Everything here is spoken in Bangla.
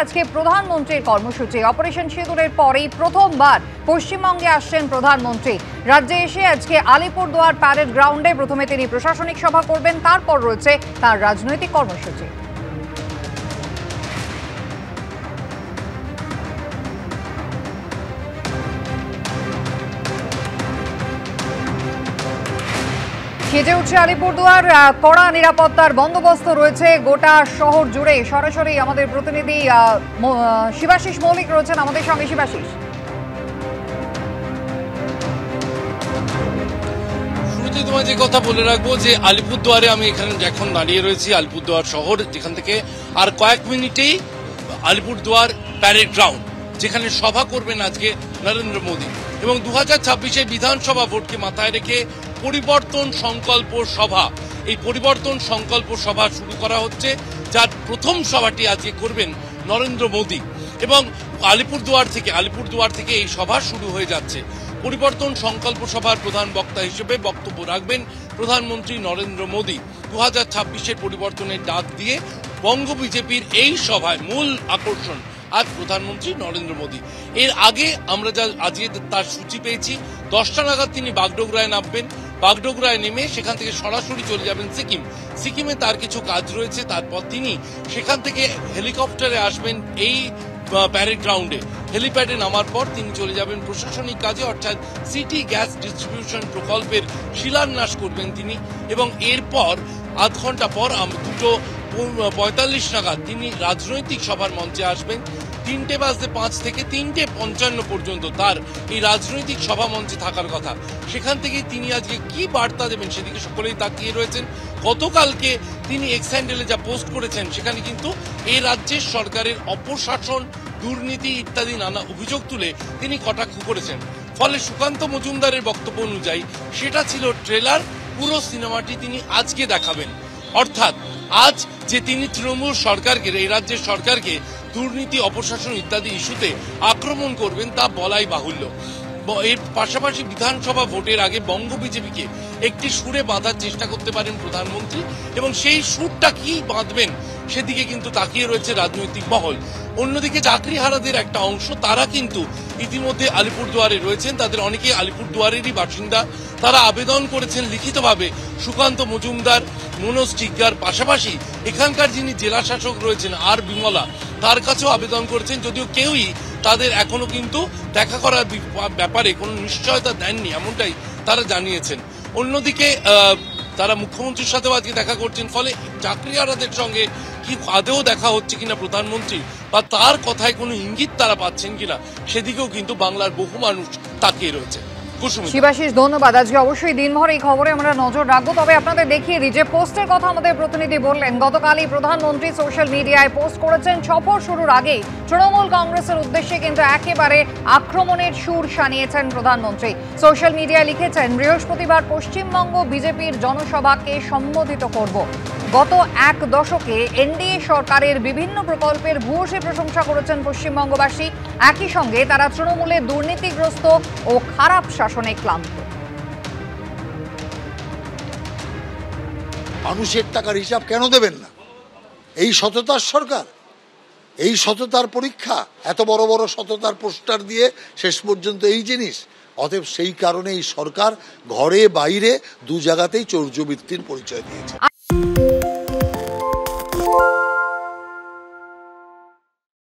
আজকে প্রধানমন্ত্রীর কর্মসূচি। অপারেশন সিঁদুরের পরেই প্রথমবার পশ্চিমবঙ্গে আসছেন প্রধানমন্ত্রী। রাজ্যে এসে আজকে আলিপুরদুয়ার প্যারেড গ্রাউন্ডে প্রথমে তিনি প্রশাসনিক সভা করবেন, তারপর রয়েছে তার রাজনৈতিক কর্মসূচি। সেজে উঠছে আলিপুরদুয়ার, কড়া নিরাপত্তার বন্দোবস্ত রয়েছে গোটা শহর জুড়ে। সরাসরি আমাদের প্রতিনিধি শিবাশিস মৌলিক রয়েছেন আমাদের সঙ্গে। শিবাশিস, শুরুতে তোমায় যে কথা বলে রাখবো যে আলিপুরদুয়ারে আমি এখানে এখন দাঁড়িয়ে রয়েছি, আলিপুরদুয়ার শহর, যেখান থেকে আর কয়েক মিনিটেই আলিপুরদুয়ার প্যারেড গ্রাউন্ড, যেখানে সভা করবেন আজকে নরেন্দ্র মোদী। এবং 2026 বিধানসভা ভোটকে মাথায় রেখে পরিবর্তন সংকল্প সভা, এই পরিবর্তন সংকল্প সভা শুরু করা হচ্ছে, যার প্রথম সভাটি আজকে করবেন নরেন্দ্র মোদী। এবং আলিপুরদুয়ার থেকে এই সভা শুরু হয়ে যাচ্ছে। পরিবর্তন সংকল্প সভার প্রধান বক্তা হিসেবে বক্তব্য রাখবেন প্রধানমন্ত্রী নরেন্দ্র মোদী। 2026 পরিবর্তনের ডাক দিয়ে বঙ্গ বিজেপির এই সভায় মূল আকর্ষণ আজ প্রধানমন্ত্রী নরেন্দ্র মোদী। এর আগে আমরা যা আজকে তার সূচি পেয়েছি, 10টা নাগাদ তিনি বাগডোগরায় নামবেন। বাগডোগরায় নেমে সেখান থেকে সরাসরি চলে যাবেন সিকিমে তার কিছু কাজ রয়েছে। তারপর তিনি সেখান থেকে হেলিকপ্টারে আসবেন এই প্যারেড গ্রাউন্ডে। হেলিপ্যাডে নামার পর তিনি চলে যাবেন প্রশাসনিক কাজে, অর্থাৎ সিটি গ্যাস ডিস্ট্রিবিউশন প্রকল্পের শিলান্যাস করবেন তিনি। এবং এরপর আধ ঘন্টা পর 2:45 নাগাদ তিনি রাজনৈতিক সভার মঞ্চে আসবেন। 3:05 থেকে 3:55 পর্যন্ত তার এই রাজনৈতিক সভা মঞ্চে থাকার কথা। সেখান থেকে তিনি আজকে কি বার্তা দেবেন সেদিকে সকলেই তাকিয়ে রয়েছেন। গতকালকে তিনি এক্স হ্যান্ডেলে যা পোস্ট করেছেন, সেখানে কিন্তু এই রাজ্যের সরকারের অপশাসন, দুর্নীতি ইত্যাদি নানা অভিযোগ তুলে তিনি কটাক্ষ করেছেন। ফলে সুকান্ত মজুমদারের বক্তব্য অনুযায়ী সেটা ছিল ট্রেলার, পুরো সিনেমাটি তিনি আজকে দেখাবেন। অর্থাৎ আজ যে তিনি তৃণমূল সরকারকে, এই রাজ্যের সরকারকে দুর্নীতি, অপশাসন ইত্যাদি ইস্যুতে আক্রমণ করবেন তা বলাই বাহুল্য। এর পাশাপাশি বিধানসভা ভোটের আগে বঙ্গ বিজেপিকে একটি সুরে বাঁধার চেষ্টা করতে পারেন প্রধানমন্ত্রী, এবং সেই সুরটা কি বাঁধবেন সেদিকে কিন্তু তাকিয়ে রয়েছে রাজনৈতিক মহল। অন্যদিকে চাকরিহারাদের একটা অংশ, তারা কিন্তু ইতিমধ্যে আলিপুরদুয়ারে রয়েছেন। তাদের অনেকে আলিপুরদুয়ারেরই বাসিন্দা। তারা আবেদন করেছেন লিখিতভাবে সুকান্ত মজুমদার, মনোজ টিগ্গার, পাশাপাশি এখানকার যিনি জেলা শাসক রয়েছেন আর বিমলা, তার কাছেও আবেদন করেছেন। যদিও কেউই তাদের এখনো কিন্তু দেখা করার ব্যাপারে কোনো নিশ্চয়তা দেননি, এমনটাই তারা জানিয়েছেন। অন্যদিকে তারা মুখ্যমন্ত্রীর সাথেও আজকে দেখা করছেন। ফলে চাকরিহারাদের সঙ্গে কি আদৌ দেখা হচ্ছে কিনা প্রধানমন্ত্রী, বা তার কথায় কোনো ইঙ্গিত তারা পাচ্ছেন কিনা, সেদিকেও কিন্তু বাংলার বহু মানুষ তাকিয়ে রয়েছে। শিবাশিস, ধন্যবাদ। আজকে অবশ্যই দিনভর এই খবরে আমরা নজর রাখবো। তবে আপনাদের দেখিয়ে দিই যে পোস্টের কথা আমাদের প্রতিনিধি বললেন, গতকালই প্রধানমন্ত্রী সোশ্যাল মিডিয়ায় পোস্ট করেছেন। সফর শুরুর আগেই তৃণমূল কংগ্রেসের উদ্দেশ্যে কিন্তু একেবারে আক্রমণের সুর শানিয়েছেন প্রধানমন্ত্রী। সোশ্যাল মিডিয়ায় লিখেছেন, বৃহস্পতিবার পশ্চিমবঙ্গ বিজেপির জনসভাকে সম্বোধিত করব। গত এক দশকে এনডিএ সরকারের বিভিন্ন প্রকল্পের ভূয়সী প্রশংসা করেছেন পশ্চিমবঙ্গবাসী। একই সঙ্গে তারা তৃণমূলের দুর্নীতিগ্রস্ত ও খারাপ শাসনে ক্লান্ত। মানুষের টাকার হিসাব কেন দেবেন না? এই সততার সরকার, এই সততার পরীক্ষা, এত বড় বড় সততার পোস্টার দিয়ে শেষ পর্যন্ত এই জিনিস। অতএব সেই কারণে এই সরকার ঘরে বাইরে দু জায়গাতেই চৌর্যবৃত্তির পরিচয় দিয়েছে।